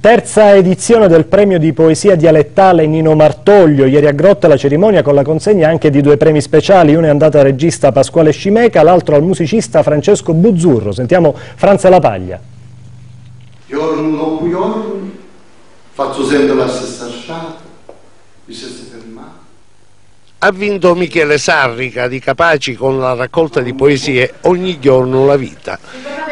Terza edizione del premio di poesia dialettale Nino Martoglio. Ieri a Grotta la cerimonia con la consegna anche di 2 premi speciali. Uno è andato al regista Pasquale Scimeca, l'altro al musicista Francesco Buzzurro. Sentiamo Franza Lapaglia. Giorno dopo giorno faccio sempre la stessa sciata, mi siete fermati. Ha vinto Michele Sarrica di Capaci con la raccolta di poesie Ogni giorno la vita.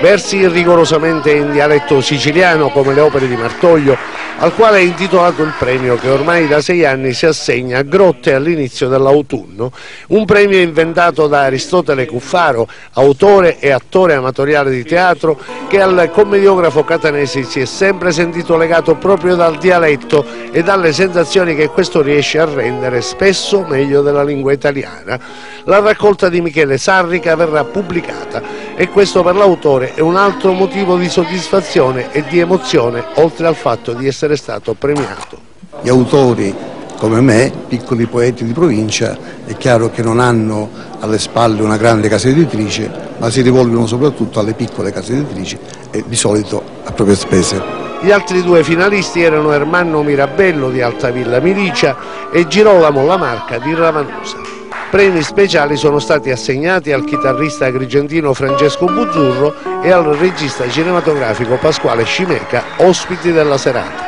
Versi rigorosamente in dialetto siciliano come le opere di Martoglio, al quale è intitolato il premio che ormai da 6 anni si assegna a Grotte all'inizio dell'autunno, un premio inventato da Aristotele Cuffaro, autore e attore amatoriale di teatro, che al commediografo catanese si è sempre sentito legato proprio dal dialetto e dalle sensazioni che questo riesce a rendere spesso meglio della lingua italiana. La raccolta di Michele Sarrica verrà pubblicata e questo per l'autore è un altro motivo di soddisfazione e di emozione, oltre al fatto di essere stato premiato. Gli autori come me, piccoli poeti di provincia, è chiaro che non hanno alle spalle una grande casa editrice, ma si rivolgono soprattutto alle piccole case editrici e di solito a proprie spese. Gli altri 2 finalisti erano Ermanno Mirabello di Altavilla Milicia e Girolamo Lamarca di Ravanusa. Premi speciali sono stati assegnati al chitarrista agrigentino Francesco Buzzurro e al regista cinematografico Pasquale Scimeca, ospiti della serata.